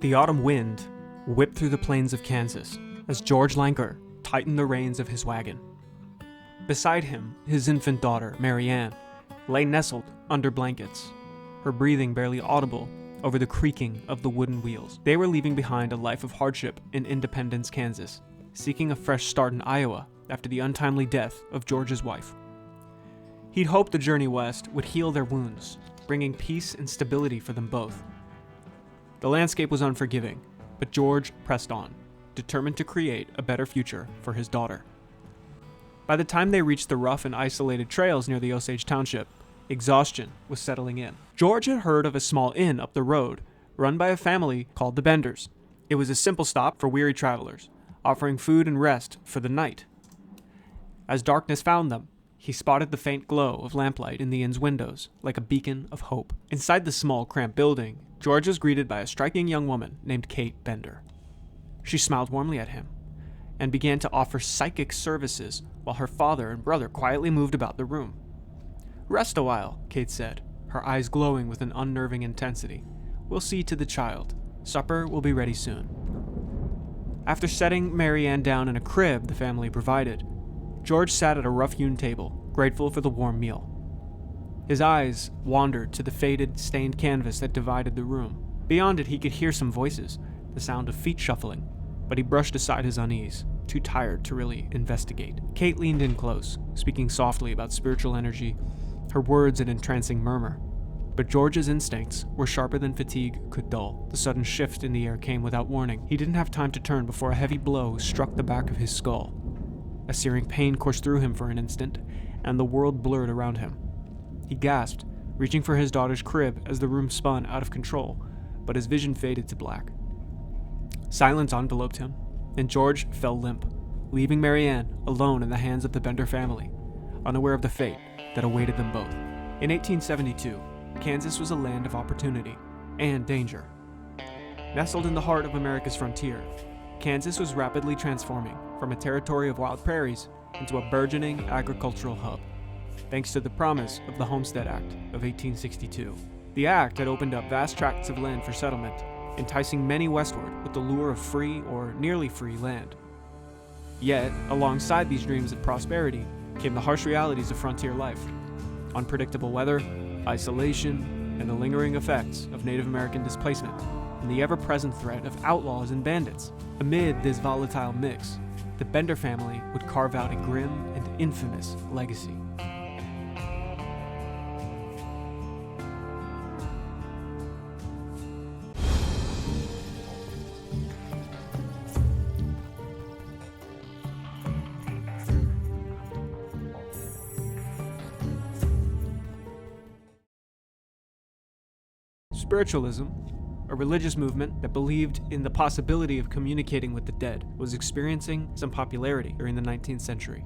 The autumn wind whipped through the plains of Kansas as George Lanker tightened the reins of his wagon. Beside him, his infant daughter, Mary Ann, lay nestled under blankets, her breathing barely audible over the creaking of the wooden wheels. They were leaving behind a life of hardship in Independence, Kansas, seeking a fresh start in Iowa after the untimely death of George's wife. He'd hoped the journey west would heal their wounds, bringing peace and stability for them both. The landscape was unforgiving, but George pressed on, determined to create a better future for his daughter. By the time they reached the rough and isolated trails near the Osage Township, exhaustion was settling in. George had heard of a small inn up the road, run by a family called the Benders. It was a simple stop for weary travelers, offering food and rest for the night. As darkness found them, he spotted the faint glow of lamplight in the inn's windows, like a beacon of hope. Inside the small, cramped building, George was greeted by a striking young woman named Kate Bender. She smiled warmly at him and began to offer psychic services while her father and brother quietly moved about the room. "Rest a while," Kate said, her eyes glowing with an unnerving intensity. "We'll see to the child. Supper will be ready soon." After setting Mary Ann down in a crib the family provided, George sat at a rough-hewn table, grateful for the warm meal. His eyes wandered to the faded, stained canvas that divided the room. Beyond it, he could hear some voices, the sound of feet shuffling, but he brushed aside his unease, too tired to really investigate. Kate leaned in close, speaking softly about spiritual energy, her words an entrancing murmur. But George's instincts were sharper than fatigue could dull. The sudden shift in the air came without warning. He didn't have time to turn before a heavy blow struck the back of his skull. A searing pain coursed through him for an instant, and the world blurred around him. He gasped, reaching for his daughter's crib as the room spun out of control, but his vision faded to black. Silence enveloped him, and George fell limp, leaving Mary Ann alone in the hands of the Bender family, unaware of the fate that awaited them both. In 1872, Kansas was a land of opportunity and danger. Nestled in the heart of America's frontier, Kansas was rapidly transforming from a territory of wild prairies into a burgeoning agricultural hub, thanks to the promise of the Homestead Act of 1862. The act had opened up vast tracts of land for settlement, enticing many westward with the lure of free or nearly free land. Yet, alongside these dreams of prosperity came the harsh realities of frontier life: unpredictable weather, isolation, and the lingering effects of Native American displacement, and the ever-present threat of outlaws and bandits. Amid this volatile mix, the Bender family would carve out a grim and infamous legacy. Spiritualism, a religious movement that believed in the possibility of communicating with the dead, was experiencing some popularity during the 19th century.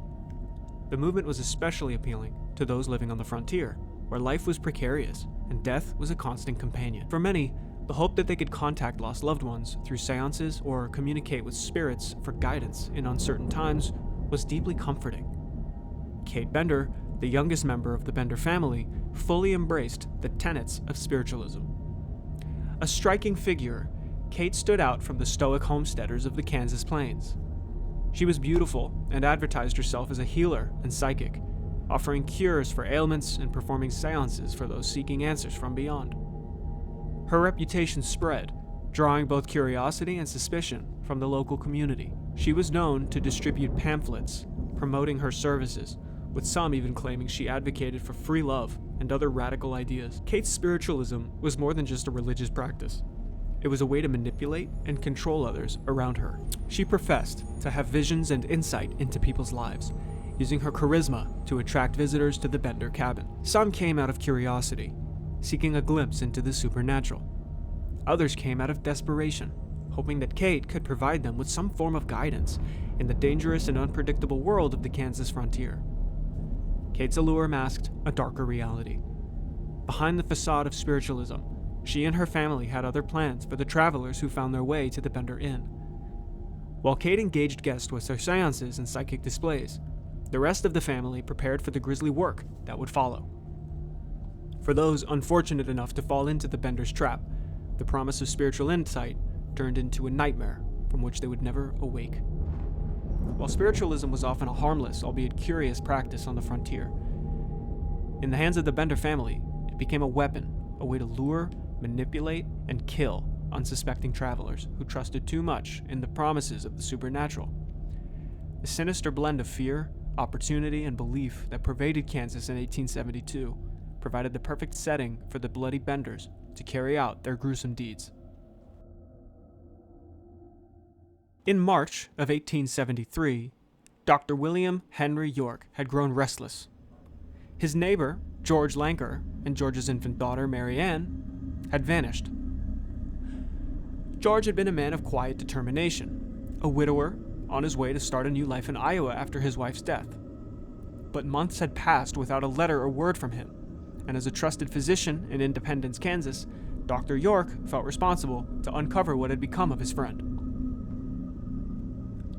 The movement was especially appealing to those living on the frontier, where life was precarious and death was a constant companion. For many, the hope that they could contact lost loved ones through seances or communicate with spirits for guidance in uncertain times was deeply comforting. Kate Bender, the youngest member of the Bender family, fully embraced the tenets of spiritualism. A striking figure, Kate stood out from the stoic homesteaders of the Kansas plains. She was beautiful and advertised herself as a healer and psychic, offering cures for ailments and performing seances for those seeking answers from beyond. Her reputation spread, drawing both curiosity and suspicion from the local community. She was known to distribute pamphlets promoting her services, with some even claiming she advocated for free love and other radical ideas. Kate's spiritualism was more than just a religious practice. It was a way to manipulate and control others around her. She professed to have visions and insight into people's lives, using her charisma to attract visitors to the Bender cabin. Some came out of curiosity, seeking a glimpse into the supernatural. Others came out of desperation, hoping that Kate could provide them with some form of guidance in the dangerous and unpredictable world of the Kansas frontier. Kate's allure masked a darker reality. Behind the facade of spiritualism, she and her family had other plans for the travelers who found their way to the Bender Inn. While Kate engaged guests with her seances and psychic displays, the rest of the family prepared for the grisly work that would follow. For those unfortunate enough to fall into the Bender's trap, the promise of spiritual insight turned into a nightmare from which they would never awake. While spiritualism was often a harmless, albeit curious practice on the frontier, in the hands of the Bender family, it became a weapon, a way to lure, manipulate, and kill unsuspecting travelers who trusted too much in the promises of the supernatural. The sinister blend of fear, opportunity, and belief that pervaded Kansas in 1872 provided the perfect setting for the bloody Benders to carry out their gruesome deeds. In March of 1873, Dr. William Henry York had grown restless. His neighbor, George Lanker, and George's infant daughter, Mary Ann, had vanished. George had been a man of quiet determination, a widower on his way to start a new life in Iowa after his wife's death. But months had passed without a letter or word from him, and as a trusted physician in Independence, Kansas, Dr. York felt responsible to uncover what had become of his friend.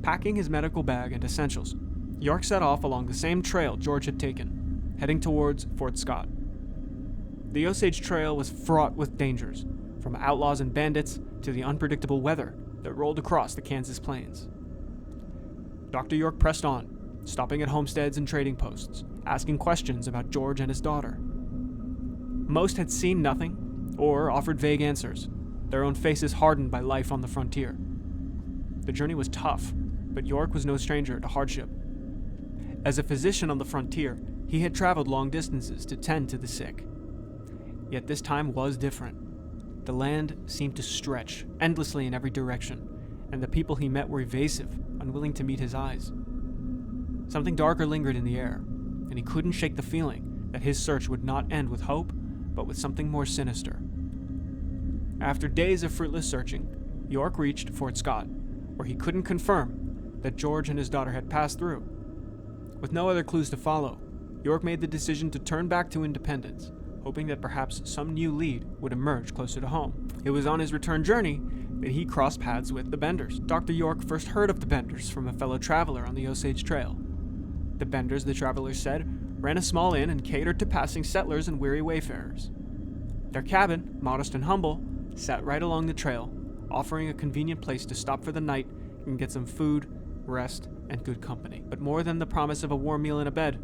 Packing his medical bag and essentials, York set off along the same trail George had taken, heading towards Fort Scott. The Osage Trail was fraught with dangers, from outlaws and bandits to the unpredictable weather that rolled across the Kansas plains. Dr. York pressed on, stopping at homesteads and trading posts, asking questions about George and his daughter. Most had seen nothing or offered vague answers, their own faces hardened by life on the frontier. The journey was tough, but York was no stranger to hardship. As a physician on the frontier, he had traveled long distances to tend to the sick. Yet this time was different. The land seemed to stretch endlessly in every direction, and the people he met were evasive, unwilling to meet his eyes. Something darker lingered in the air, and he couldn't shake the feeling that his search would not end with hope, but with something more sinister. After days of fruitless searching, York reached Fort Scott, where he couldn't confirm that George and his daughter had passed through. With no other clues to follow, York made the decision to turn back to Independence, hoping that perhaps some new lead would emerge closer to home. It was on his return journey that he crossed paths with the Benders. Dr. York first heard of the Benders from a fellow traveler on the Osage Trail. The Benders, the traveler said, ran a small inn and catered to passing settlers and weary wayfarers. Their cabin, modest and humble, sat right along the trail, offering a convenient place to stop for the night and get some food, rest, and good company. But more than the promise of a warm meal and a bed,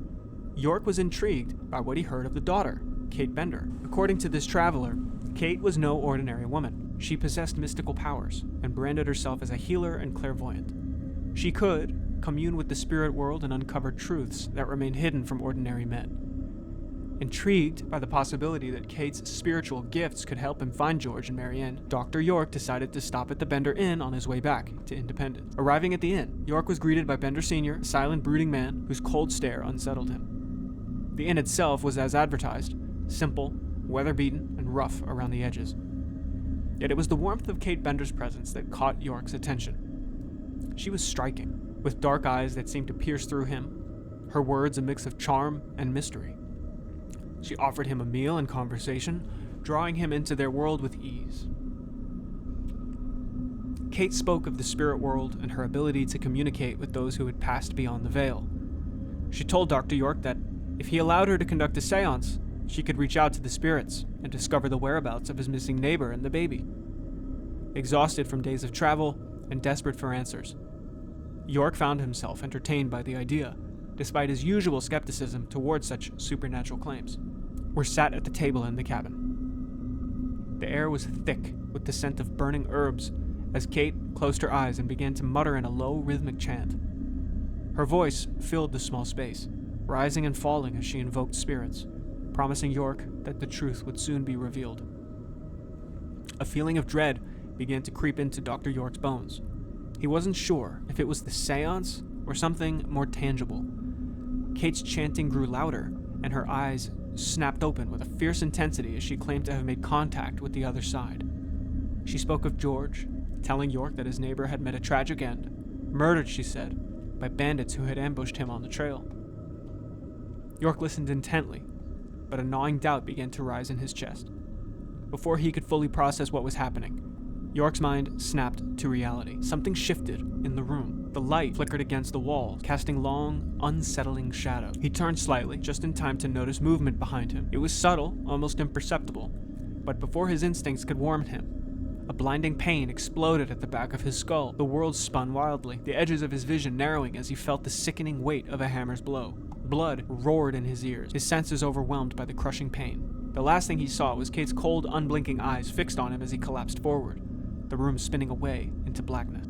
York was intrigued by what he heard of the daughter, Kate Bender. According to this traveler, Kate was no ordinary woman. She possessed mystical powers and branded herself as a healer and clairvoyant. She could commune with the spirit world and uncover truths that remained hidden from ordinary men. Intrigued by the possibility that Kate's spiritual gifts could help him find George and Mary Ann, Dr. York decided to stop at the Bender Inn on his way back to Independence. Arriving at the inn, York was greeted by Bender Sr., a silent, brooding man whose cold stare unsettled him. The inn itself was as advertised, simple, weather-beaten, and rough around the edges. Yet it was the warmth of Kate Bender's presence that caught York's attention. She was striking, with dark eyes that seemed to pierce through him, her words a mix of charm and mystery. She offered him a meal and conversation, drawing him into their world with ease. Kate spoke of the spirit world and her ability to communicate with those who had passed beyond the veil. She told Dr. York that if he allowed her to conduct a seance, she could reach out to the spirits and discover the whereabouts of his missing neighbor and the baby. Exhausted from days of travel and desperate for answers, York found himself entertained by the idea, despite his usual skepticism towards such supernatural claims. We sat at the table in the cabin. The air was thick with the scent of burning herbs as Kate closed her eyes and began to mutter in a low, rhythmic chant. Her voice filled the small space, rising and falling as she invoked spirits, promising York that the truth would soon be revealed. A feeling of dread began to creep into Dr. York's bones. He wasn't sure if it was the seance or something more tangible. Kate's chanting grew louder, and her eyes snapped open with a fierce intensity as she claimed to have made contact with the other side. She spoke of George, telling York that his neighbor had met a tragic end, murdered, she said, by bandits who had ambushed him on the trail. York listened intently, but a gnawing doubt began to rise in his chest. Before he could fully process what was happening, York's mind snapped to reality. Something shifted in the room. The light flickered against the wall, casting long, unsettling shadows. He turned slightly, just in time to notice movement behind him. It was subtle, almost imperceptible, but before his instincts could warn him, A blinding pain exploded at the back of his skull. The world spun wildly, the edges of his vision narrowing as he felt the sickening weight of a hammer's blow. Blood roared in his ears, his senses overwhelmed by the crushing pain. The last thing he saw was Kate's cold, unblinking eyes fixed on him as he collapsed forward, the room spinning away into blackness.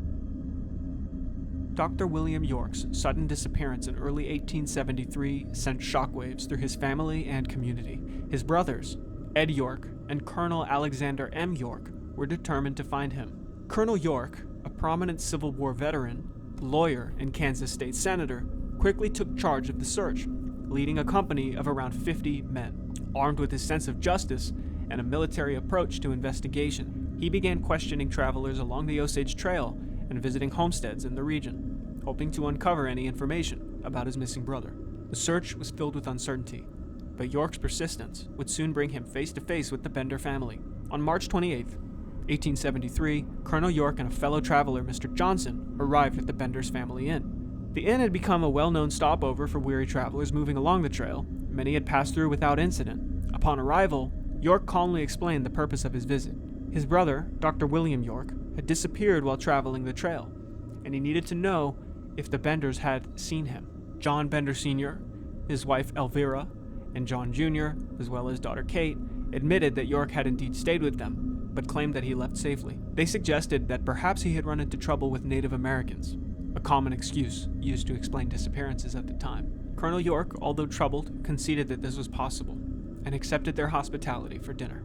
Dr. William York's sudden disappearance in early 1873 sent shockwaves through his family and community. His brothers, Ed York and Colonel Alexander M. York, were determined to find him. Colonel York, a prominent Civil War veteran, lawyer, and Kansas state senator, quickly took charge of the search, leading a company of around 50 men. Armed with his sense of justice and a military approach to investigation, he began questioning travelers along the Osage Trail and visiting homesteads in the region, hoping to uncover any information about his missing brother. The search was filled with uncertainty, but York's persistence would soon bring him face to face with the Bender family. On March 28, 1873, Colonel York and a fellow traveler, Mr. Johnson, arrived at the Bender's family inn. The inn had become a well-known stopover for weary travelers moving along the trail. Many had passed through without incident. Upon arrival, York calmly explained the purpose of his visit. His brother, Dr. William York, had disappeared while traveling the trail, and he needed to know if the Benders had seen him. John Bender Sr., his wife Elvira, and John Jr., as well as daughter Kate, admitted that York had indeed stayed with them, but claimed that he left safely. They suggested that perhaps he had run into trouble with Native Americans, a common excuse used to explain disappearances at the time. Colonel York, although troubled, conceded that this was possible, and accepted their hospitality for dinner.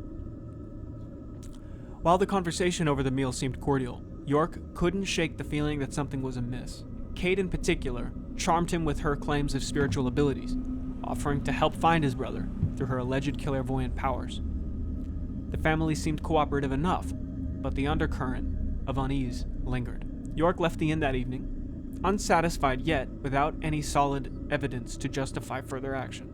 While the conversation over the meal seemed cordial, York couldn't shake the feeling that something was amiss. Kate, in particular, charmed him with her claims of spiritual abilities, offering to help find his brother through her alleged clairvoyant powers. The family seemed cooperative enough, but the undercurrent of unease lingered. York left the inn that evening, unsatisfied yet without any solid evidence to justify further action.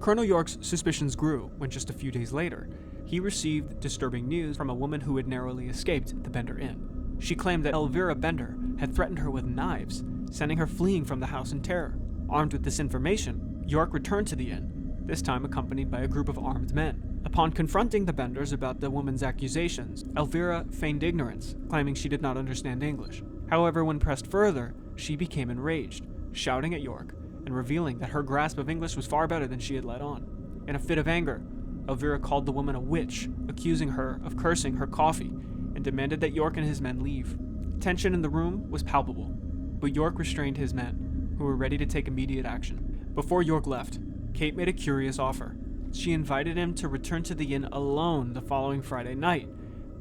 Colonel York's suspicions grew when just a few days later, he received disturbing news from a woman who had narrowly escaped the Bender Inn. She claimed that Elvira Bender had threatened her with knives, sending her fleeing from the house in terror. Armed with this information, York returned to the inn, this time accompanied by a group of armed men. Upon confronting the Benders about the woman's accusations, Elvira feigned ignorance, claiming she did not understand English. However, when pressed further, she became enraged, shouting at York and revealing that her grasp of English was far better than she had let on. In a fit of anger, Elvira called the woman a witch, accusing her of cursing her coffee, and demanded that York and his men leave. Tension in the room was palpable, but York restrained his men, who were ready to take immediate action. Before York left, Kate made a curious offer. She invited him to return to the inn alone the following Friday night,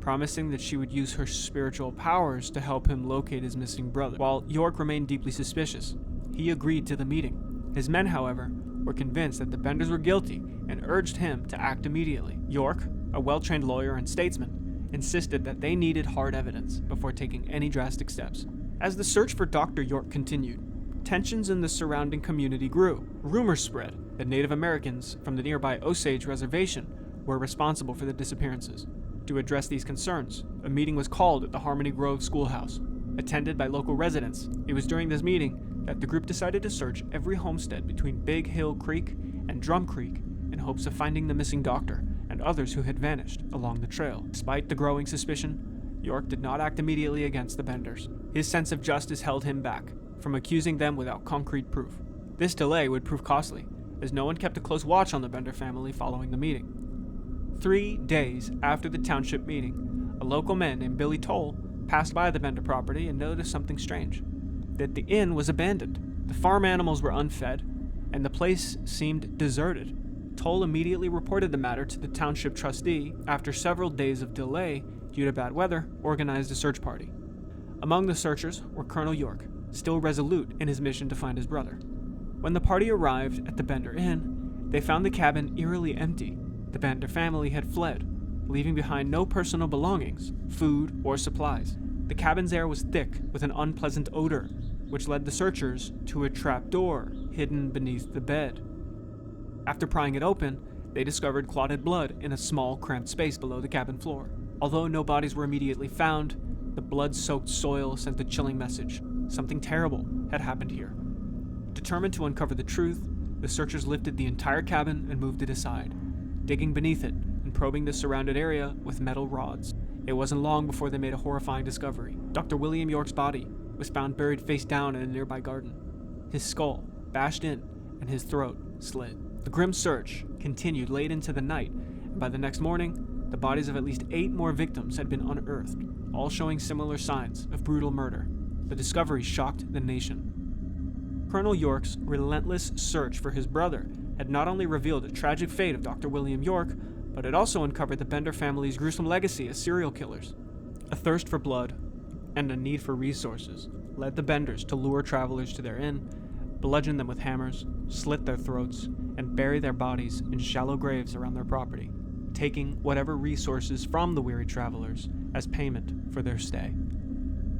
promising that she would use her spiritual powers to help him locate his missing brother. While York remained deeply suspicious, he agreed to the meeting. His men, however, were convinced that the Benders were guilty and urged him to act immediately. York, a well-trained lawyer and statesman, insisted that they needed hard evidence before taking any drastic steps. As the search for Dr. York continued, tensions in the surrounding community grew. Rumors spread that Native Americans from the nearby Osage Reservation were responsible for the disappearances. To address these concerns, a meeting was called at the Harmony Grove schoolhouse, attended by local residents. It was during this meeting that the group decided to search every homestead between Big Hill Creek and Drum Creek in hopes of finding the missing doctor and others who had vanished along the trail. Despite the growing suspicion, York did not act immediately against the Benders. His sense of justice held him back from accusing them without concrete proof. This delay would prove costly, as no one kept a close watch on the Bender family following the meeting. 3 days after the township meeting, a local man named Billy Toll passed by the Bender property and noticed something strange. That the inn was abandoned. The farm animals were unfed, and the place seemed deserted. Toll immediately reported the matter to the township trustee. After several days of delay due to bad weather, organized a search party. Among the searchers were Colonel York, still resolute in his mission to find his brother. When the party arrived at the Bender Inn, they found the cabin eerily empty. The Bender family had fled, leaving behind no personal belongings, food, or supplies. The cabin's air was thick with an unpleasant odor, which led the searchers to a trap door hidden beneath the bed. After prying it open, they discovered clotted blood in a small, cramped space below the cabin floor. Although no bodies were immediately found, the blood-soaked soil sent a chilling message. Something terrible had happened here. Determined to uncover the truth, the searchers lifted the entire cabin and moved it aside, digging beneath it and probing the surrounded area with metal rods. It wasn't long before they made a horrifying discovery. Dr. William York's body was found buried face down in a nearby garden. His skull bashed in and his throat slit. The grim search continued late into the night, and by the next morning, the bodies of at least 8 more victims had been unearthed, all showing similar signs of brutal murder. The discovery shocked the nation. Colonel York's relentless search for his brother had not only revealed the tragic fate of Dr. William York, but it also uncovered the Bender family's gruesome legacy as serial killers. A thirst for blood and a need for resources led the Benders to lure travelers to their inn, bludgeon them with hammers, slit their throats, and bury their bodies in shallow graves around their property, taking whatever resources from the weary travelers as payment for their stay.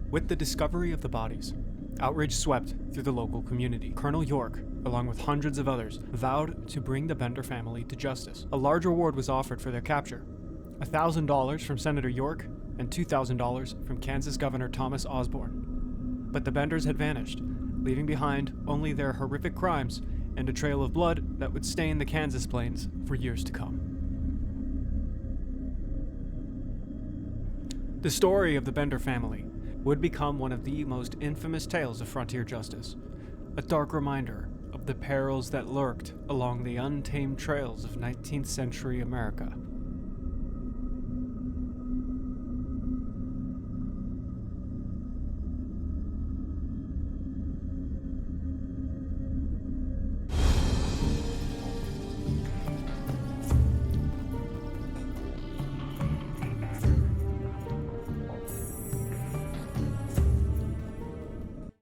With the discovery of the bodies, outrage swept through the local community. Colonel York, along with hundreds of others, vowed to bring the Bender family to justice. A large reward was offered for their capture, $1,000 from Senator York and $2,000 from Kansas Governor Thomas Osborne. But the Benders had vanished, leaving behind only their horrific crimes and a trail of blood that would stain the Kansas plains for years to come. The story of the Bender family would become one of the most infamous tales of frontier justice, a dark reminder of the perils that lurked along the untamed trails of 19th century America.